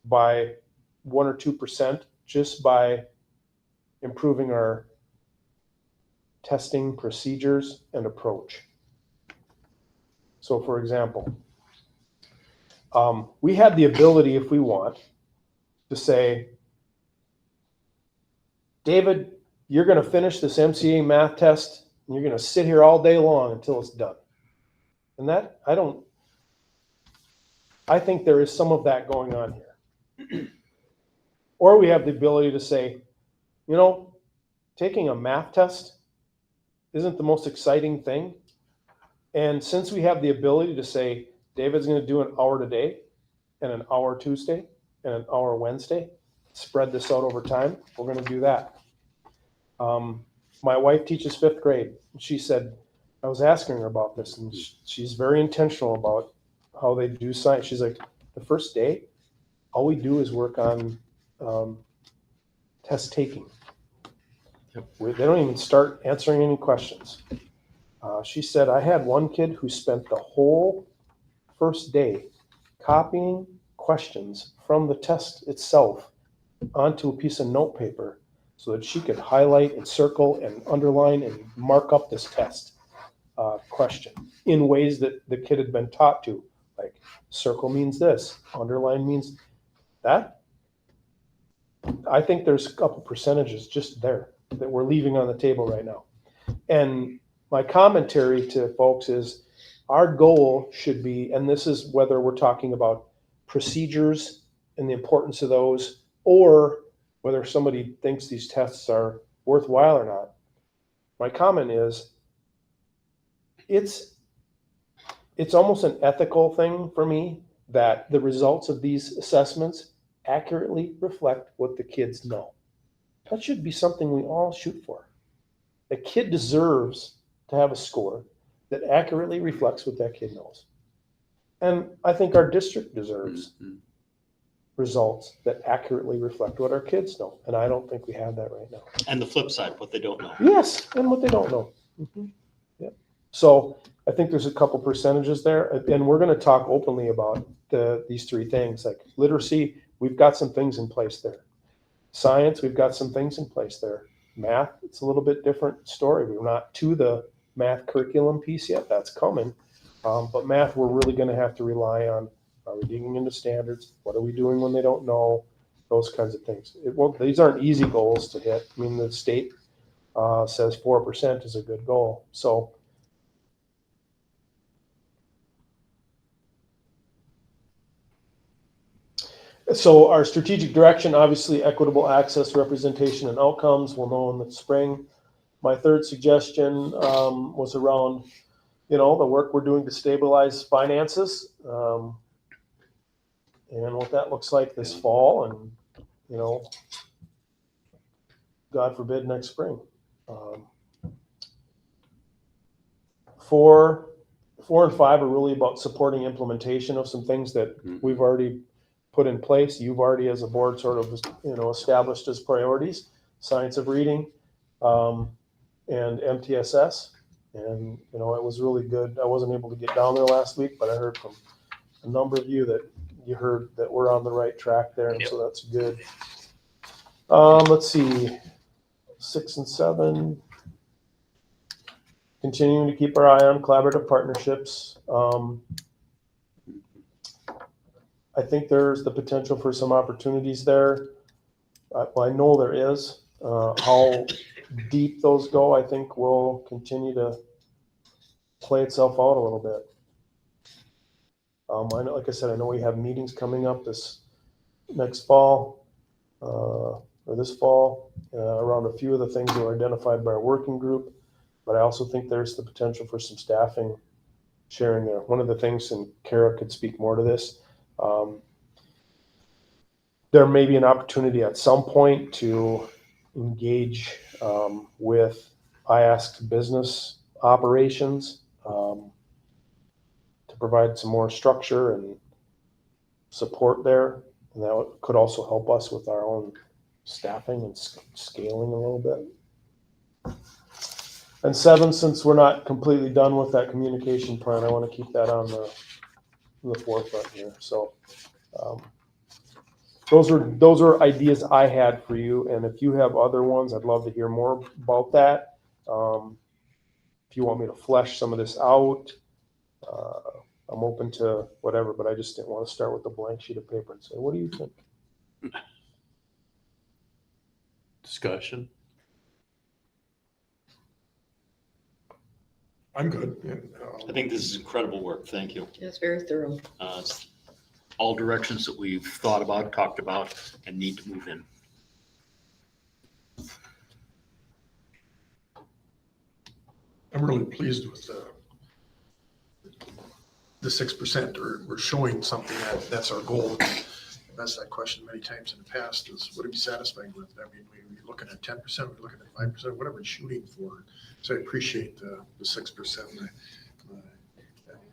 by 1 or 2% just by improving our testing procedures and approach. So, for example, we have the ability, if we want, to say, David, you're going to finish this MCA math test, and you're going to sit here all day long until it's done. And I think there is some of that going on here. Or we have the ability to say, taking a math test isn't the most exciting thing. And since we have the ability to say, David's going to do an hour today, and an hour Tuesday, and an hour Wednesday, spread this out over time, we're going to do that. My wife teaches 5th grade. She said, I was asking her about this, and she's very intentional about how they do science. She's like, the first day, all we do is work on test taking. They don't even start answering any questions. She said, I had one kid who spent the whole first day copying questions from the test itself onto a piece of notepaper so that she could highlight and circle and underline and mark up this test question in ways that the kid had been taught to. Like, circle means this, underline means that. I think there's a couple percentages just there that we're leaving on the table right now. And my commentary to folks is our goal should be, and this is whether we're talking about procedures and the importance of those, or whether somebody thinks these tests are worthwhile or not. My comment is it's almost an ethical thing for me that the results of these assessments accurately reflect what the kids know. That should be something we all shoot for. A kid deserves to have a score that accurately reflects what that kid knows. And I think our district deserves Mhm. results that accurately reflect what our kids know. And I don't think we have that right now. And the flip side, what they don't know. Yes, and what they don't know. Yep. So I think there's a couple percentages there, and we're going to talk openly about these three things. Like literacy, we've got some things in place there. Science, we've got some things in place there. Math, it's a little bit different story. We're not to the math curriculum piece yet. That's coming. But math, we're really going to have to rely on, are we digging into standards? What are we doing when they don't know? Those kinds of things. These aren't easy goals to hit. I mean, the state says 4% is a good goal. So our strategic direction, obviously equitable access, representation, and outcomes, we'll know in the spring. My third suggestion was around, the work we're doing to stabilize finances and what that looks like this fall and, God forbid, next spring. 4 and 5 are really about supporting implementation of some things that we've already put in place. You've already, as a board, sort of, established as priorities: science of reading and MTSS. And, it was really good. I wasn't able to get down there last week, but I heard from a number of you that you heard that we're on the right track there. And so that's good. Let's see, 6 and 7. Continuing to keep our eye on collaborative partnerships. I think there's the potential for some opportunities there. I know there is. How deep those go, I think, will continue to play itself out a little bit. I know, like I said, I know we have meetings coming up this next fall or this fall around a few of the things that were identified by our working group. But I also think there's the potential for some staffing sharing there. One of the things, and Kara could speak more to this, there may be an opportunity at some point to engage with ISD business operations to provide some more structure and support there. And that could also help us with our own staffing and scaling a little bit. And 7, since we're not completely done with that communication plan, I want to keep that on the forefront here. So those are ideas I had for you. And if you have other ones, I'd love to hear more about that. If you want me to flesh some of this out, I'm open to whatever, but I just didn't want to start with a blank sheet of paper and say, what do you think? Discussion. I'm good. And, I think this is incredible work. Thank you. It's very thorough. It's all directions that we've thought about, talked about, and need to move in. I'm really pleased with the 6%. We're showing something that's our goal. I've asked that question many times in the past: is what are we satisfied with? I mean, we're looking at 10%, we're looking at 5%, whatever we're shooting for. So I appreciate the 6%.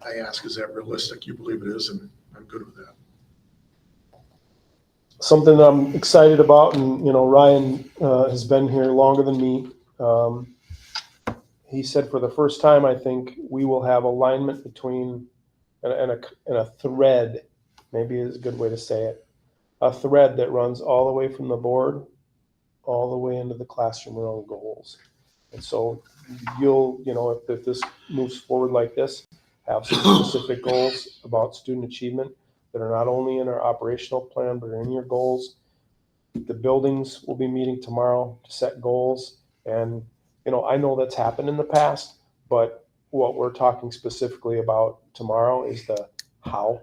I ask, is that realistic? You believe it is, and I'm good with that. Something I'm excited about, and Ryan has been here longer than me. He said for the first time, I think we will have alignment between and a thread, maybe is a good way to say it, a thread that runs all the way from the board all the way into the classroom around goals. And so you'll, if this moves forward like this, have some specific goals about student achievement that are not only in our operational plan, but are in your goals. The buildings will be meeting tomorrow to set goals. And, I know that's happened in the past, but what we're talking specifically about tomorrow is the how.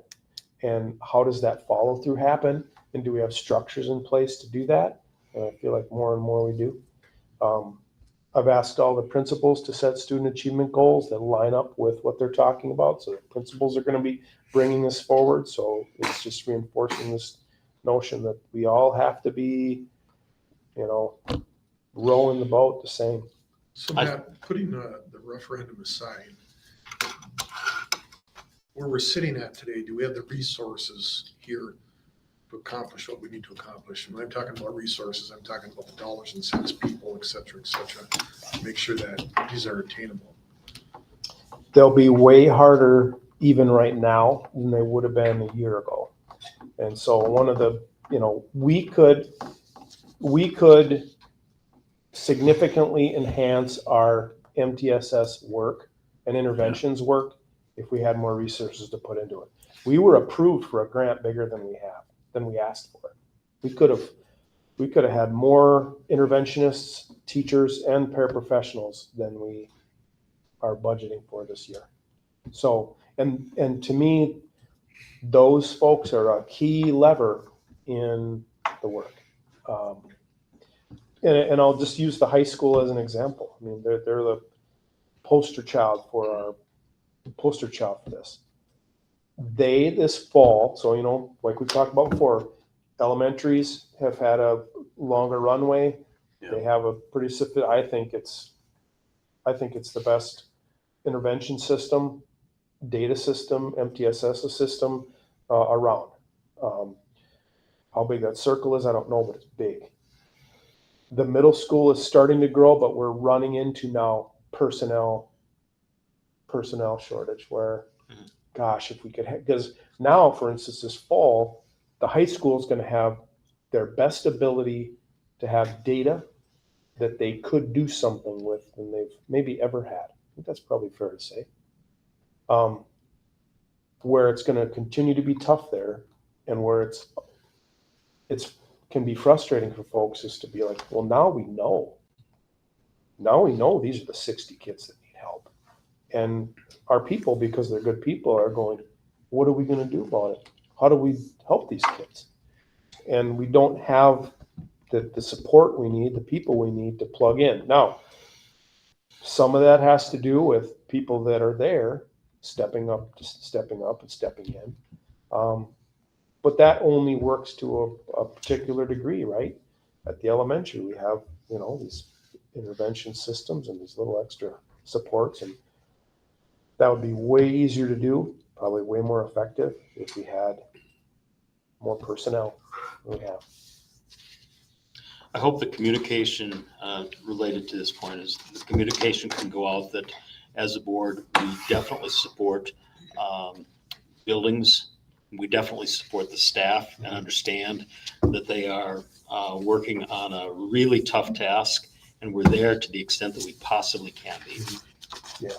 And how does that follow through happen? And do we have structures in place to do that? And I feel like more and more we do. I've asked all the principals to set student achievement goals that line up with what they're talking about. So the principals are going to be bringing this forward. So it's just reinforcing this notion that we all have to be, rowing the boat the same. So Matt, putting the referendum aside, where we're sitting at today, do we have the resources here to accomplish what we need to accomplish? And when I'm talking about resources, I'm talking about the dollars and cents, people, et cetera, make sure that these are attainable. They'll be way harder even right now than they would have been a year ago. And so one of the, we could significantly enhance our MTSS work and interventions work if we had more resources to put into it. We were approved for a grant bigger than we asked for. We could have had more interventionists, teachers, and paraprofessionals than we are budgeting for this year. So, and to me, those folks are a key lever in the work. And I'll just use the high school as an example. I mean, they're the poster child for this. This fall, so, like we talked about before, elementaries have had a longer runway. Yeah. They have a pretty I think it's the best intervention system, data system, MTSS system around. How big that circle is, I don't know, but it's big. The middle school is starting to grow, but we're running into now personnel shortage where, gosh, if we could because now, for instance, this fall, the high school is going to have their best ability to have data that they could do something with than they've maybe ever had. I think that's probably fair to say. Where it's going to continue to be tough there, and where it's can be frustrating for folks is to be like, well, now we know these are the 60 kids that need help, and our people, because they're good people, are going, what are we going to do about it? How do we help these kids? And we don't have the support we need, the people we need to plug in. Now, some of that has to do with people that are there stepping up and stepping in. But that only works to a particular degree, right? At the elementary, we have, these intervention systems and these little extra supports, and that would be way easier to do, probably way more effective if we had more personnel than we have. I hope the communication related to this point is the communication can go out that as a board, we definitely support buildings. We definitely support the staff and understand that they are working on a really tough task, and we're there to the extent that we possibly can be. Yeah,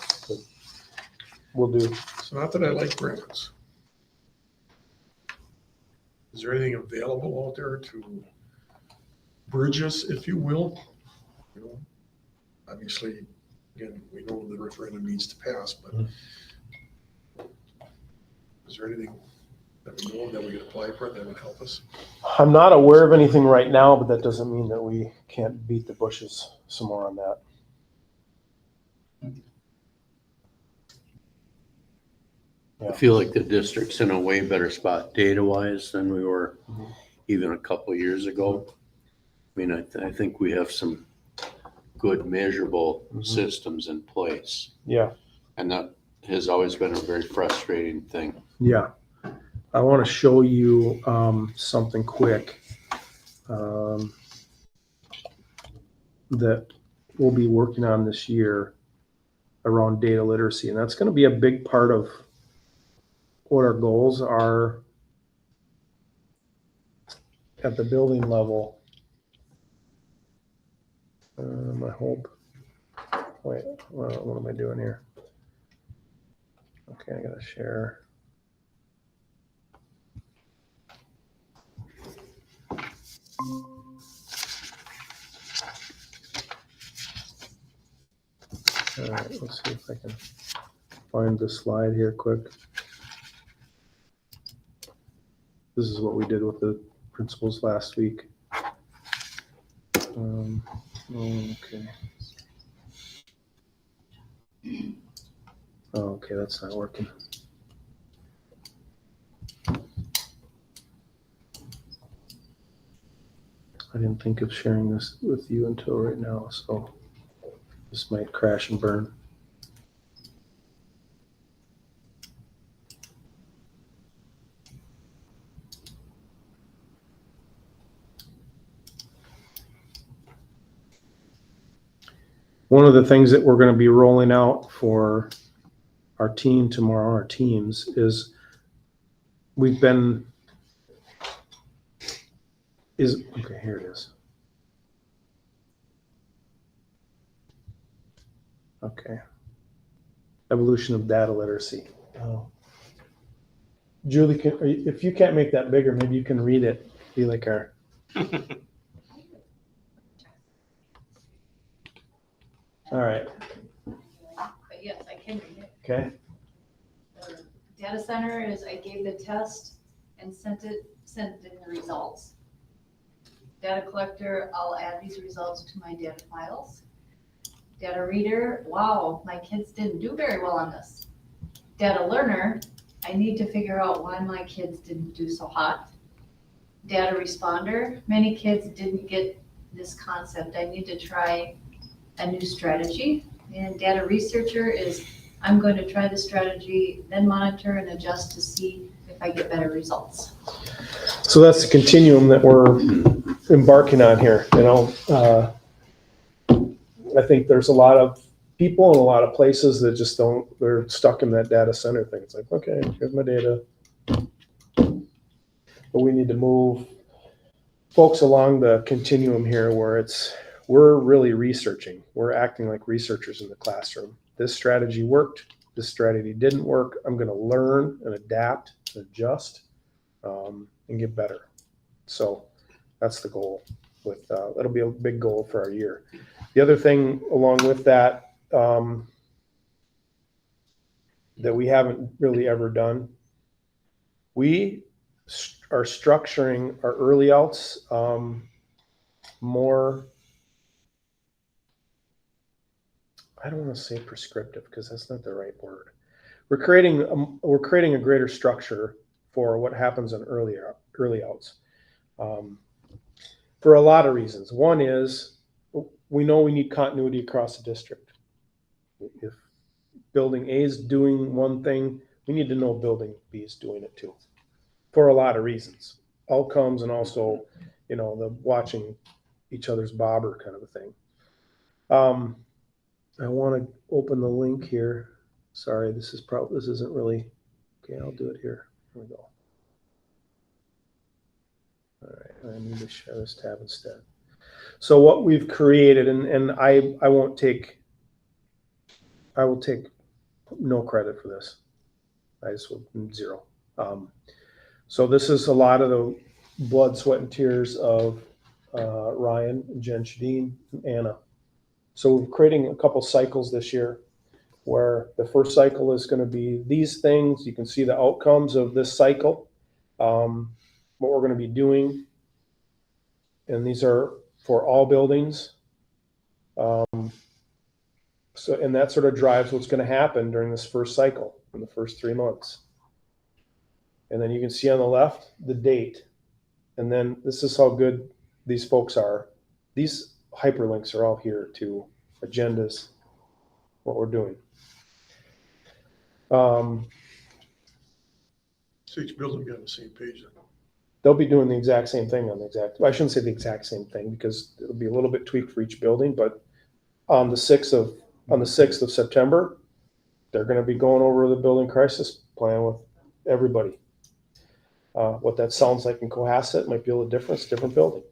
we'll do. So not that I like grants. Is there anything available out there to bridge us, if you will? Obviously, again, we know the referendum needs to pass, but is there anything that we know that we could apply for that would help us? I'm not aware of anything right now, but that doesn't mean that we can't beat the bushes some more on that. I feel like the district's in a way better spot data-wise than we were even a couple of years ago. I mean, I think we have some good measurable systems in place. Yeah. And that has always been a very frustrating thing. Yeah. I want to show you something quick that we'll be working on this year around data literacy. And that's going to be a big part of what our goals are at the building level. I hope. Wait, what am I doing here? Okay, I gotta share. All right, let's see if I can find the slide here quick. This is what we did with the principals last week. Okay. Okay, that's not working. I didn't think of sharing this with you until right now, so this might crash and burn. One of the things that we're going to be rolling out for our team tomorrow, our teams, is okay, here it is. Okay. Evolution of data literacy. Oh. Julie, if you can't make that bigger, maybe you can read it. Be like our. All right. But yes, I can read it. Okay. The data center is, I gave the test and sent in the results. Data collector, I'll add these results to my data files. Data reader, wow, my kids didn't do very well on this. Data learner, I need to figure out why my kids didn't do so hot. Data responder, many kids didn't get this concept. I need to try a new strategy. And data researcher is, I'm going to try the strategy, then monitor and adjust to see if I get better results. So that's the continuum that we're embarking on here. I think there's a lot of people in a lot of places that just they're stuck in that data center thing. It's like, okay, here's my data. But we need to move folks along the continuum here where we're really researching. We're acting like researchers in the classroom. This strategy worked. This strategy didn't work. I'm going to learn and adapt and adjust and get better. So that's the goal. That'll be a big goal for our year. The other thing along with that that we haven't really ever done, we are structuring our early outs more, I don't want to say prescriptive because that's not the right word. We're creating a greater structure for what happens in early outs for a lot of reasons. One is we know we need continuity across the district. If building A is doing one thing, we need to know building B is doing it too, for a lot of reasons, outcomes, and also, the watching each other's bobber kind of a thing. I want to open the link here. Sorry, this isn't really, okay, I'll do it here. Here we go. All right, I need to share this tab instead. So what we've created, and I will take no credit for this. I just will zero. So this is a lot of the blood, sweat, and tears of Ryan, Jen Shadeen, and Anna. So we're creating a couple cycles this year where the first cycle is going to be these things. You can see the outcomes of this cycle, what we're going to be doing. And these are for all buildings. And that sort of drives what's going to happen during this first cycle in the first 3 months. And then you can see on the left the date. And then this is how good these folks are. These hyperlinks are all here to agendas, what we're doing. So each building will be on the same page then. They'll be doing the exact same thing I shouldn't say the exact same thing because it'll be a little bit tweaked for each building, but on the 6th of September, they're going to be going over the building crisis plan with everybody. What that sounds like in Cohasset might be a little different. It's a different building.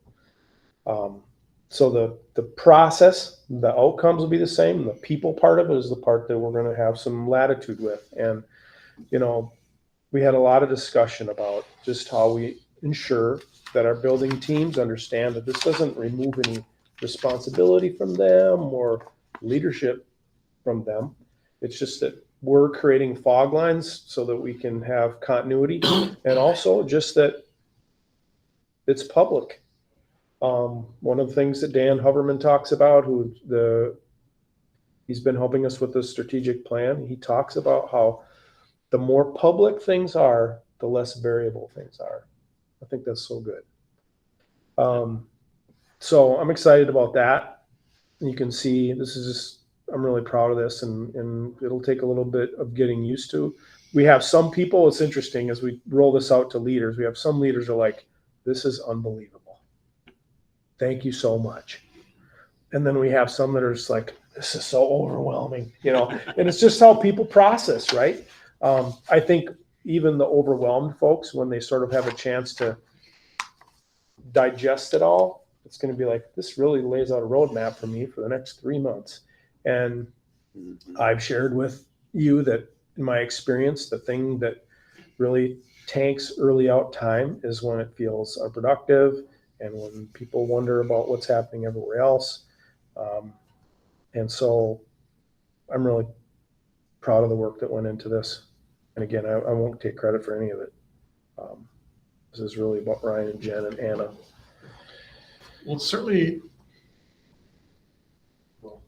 So the process, the outcomes will be the same. The people part of it is the part that we're going to have some latitude with. And, we had a lot of discussion about just how we ensure that our building teams understand that this doesn't remove any responsibility from them or leadership from them. It's just that we're creating fog lines so that we can have continuity and also just that it's public. One of the things that Dan Hoverman talks about, he's been helping us with the strategic plan. He talks about how the more public things are, the less variable things are. I think that's so good. So I'm excited about that. You can see I'm really proud of this and it'll take a little bit of getting used to. We have some people, it's interesting as we roll this out to leaders, we have some leaders are like, this is unbelievable. Thank you so much. And then we have some that are just like, this is so overwhelming, and it's just how people process, right? I think even the overwhelmed folks, when they sort of have a chance to digest it all, it's going to be like, this really lays out a roadmap for me for the next 3 months. And I've shared with you that in my experience, the thing that really tanks early out time is when it feels unproductive and when people wonder about what's happening everywhere else. And so I'm really proud of the work that went into this. And again, I won't take credit for any of it. This is really about Ryan and Jen and Anna. Well, certainly,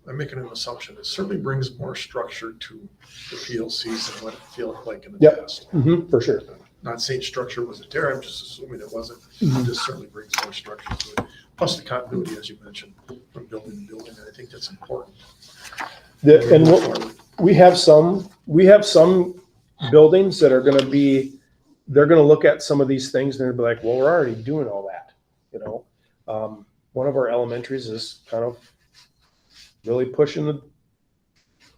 I'm making an assumption. It certainly brings more structure to the PLCs than what it felt like in the Yep. past. For sure. Not saying structure wasn't there, I'm just assuming it wasn't. This certainly brings more structure to it. Plus the continuity, as you mentioned, from building to building, and I think that's important. And we have some buildings that are going to be, they're going to look at some of these things and they'll be like, well, we're already doing all that. One of our elementaries is kind of really pushing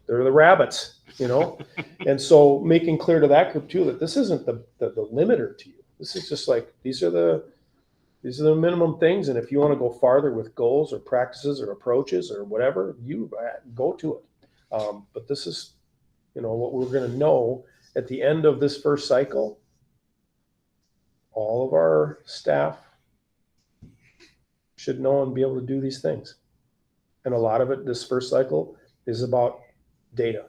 they're the rabbits, and so making clear to that group too that this isn't the limiter to you. This is just like, these are the minimum things, and if you want to go farther with goals or practices or approaches or whatever, you go to it. But this is, what we're going to know at the end of this first cycle. All of our staff should know and be able to do these things. And a lot of it, this first cycle, is about data,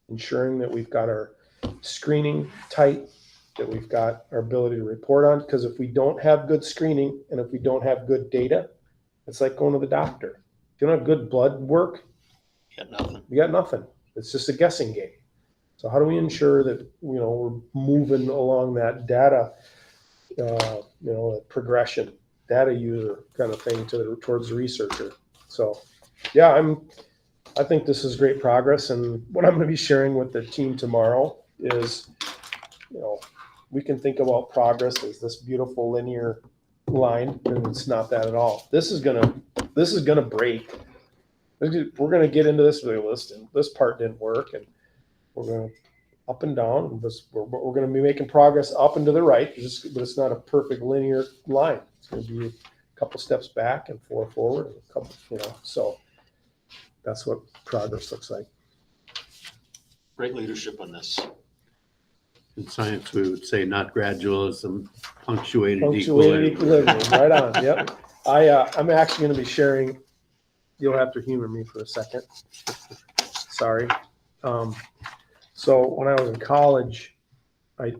ensuring that we've got our screening tight, that we've got our ability to report on. Because if we don't have good screening and if we don't have good data, it's like going to the doctor. If you don't have good blood work, You got nothing. you got nothing. It's just a guessing game. So how do we ensure that we're moving along that data, progression, data user kind of thing towards the researcher? So, yeah, I think this is great progress, and what I'm going to be sharing with the team tomorrow is, we can think about progress as this beautiful linear line, and it's not that at all. This is gonna break. We're gonna get into this list, and this part didn't work, and we're gonna up and down. And we're gonna be making progress up and to the right, but it's not a perfect linear line. It's gonna be a couple steps back and 4 forward, and a couple, so that's what progress looks like. Great leadership on this. In science, we would say not gradualism, punctuated Punctuated equilibrium. equilibrium, right on. Yep. I'm actually going to be sharing. You'll have to humor me for a second. Sorry. So when I was in college,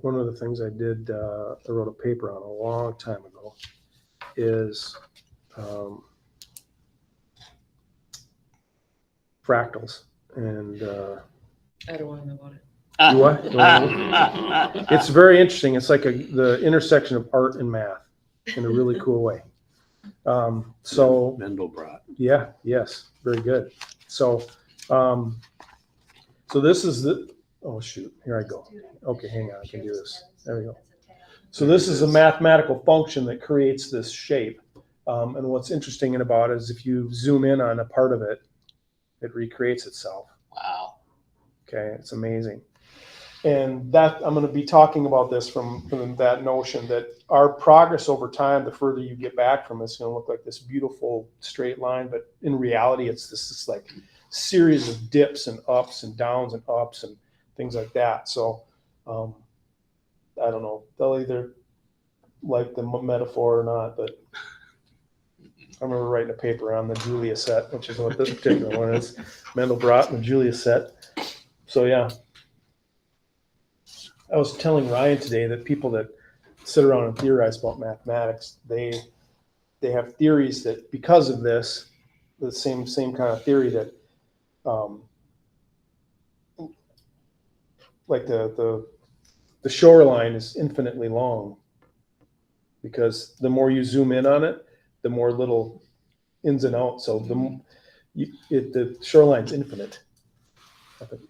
one of the things I did, I wrote a paper on a long time ago, is fractals. And I don't want to know about it. you what? It's very interesting. It's like the intersection of art and math in a really cool way. So Mendelbrot. yeah, yes, very good. So this is oh shoot, here I go. Okay, hang on, I can do this. There we go. So this is a mathematical function that creates this shape. And what's interesting about it is if you zoom in on a part of it, it recreates itself. Wow. Okay, it's amazing. And that I'm going to be talking about this from that notion that our progress over time, the further you get back from it's going to look like this beautiful straight line, but in reality, it's this like series of dips and ups and downs and ups and things like that. So I don't know. They'll either like the metaphor or not, but I remember writing a paper on the Julia set, which is what this particular one is, Mendelbrot and the Julia set. So yeah. I was telling Ryan today that people that sit around and theorize about mathematics, they have theories that because of this, the same kind of theory that, like the shoreline is infinitely long, because the more you zoom in on it, the more little ins and outs. So the shoreline's infinite.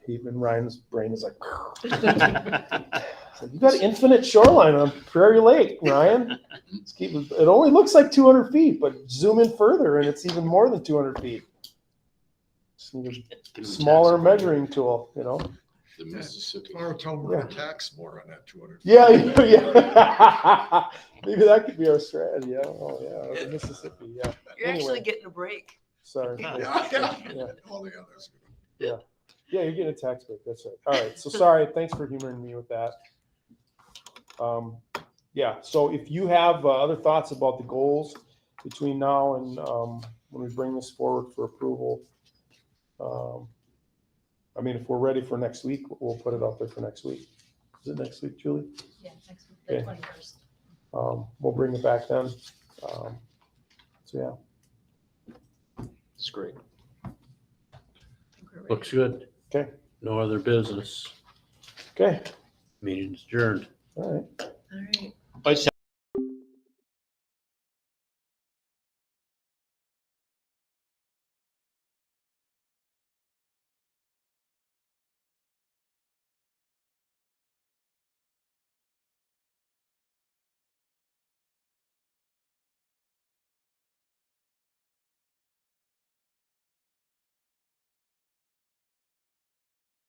Even Ryan's brain is like, you got an infinite shoreline on Prairie Lake, Ryan. It only looks like 200 feet, but zoom in further and it's even more than 200 feet. just need a It's gonna be smaller taxable. measuring tool, you know? The Mississippi. Tomorrow, tell them we're gonna tax more on that 200. Yeah, yeah. Maybe that could be our strategy. I don't know. Yeah, the Mississippi. Yeah. You're Anyway. actually getting a break. Sorry. Yeah. Yeah. All the others. Yeah, you're getting a tax break. That's right. All right. So sorry. Thanks for humoring me with that. Yeah. So if you have other thoughts about the goals between now and when we bring this forward for approval, I mean, if we're ready for next week, we'll put it out there for next week. Is it next week, Julie? Yeah, next week, the Okay. 21st. We'll bring it back then. So yeah. It's great. Looks good. Okay. No other business. Okay. Meeting's adjourned. All right. All right. I just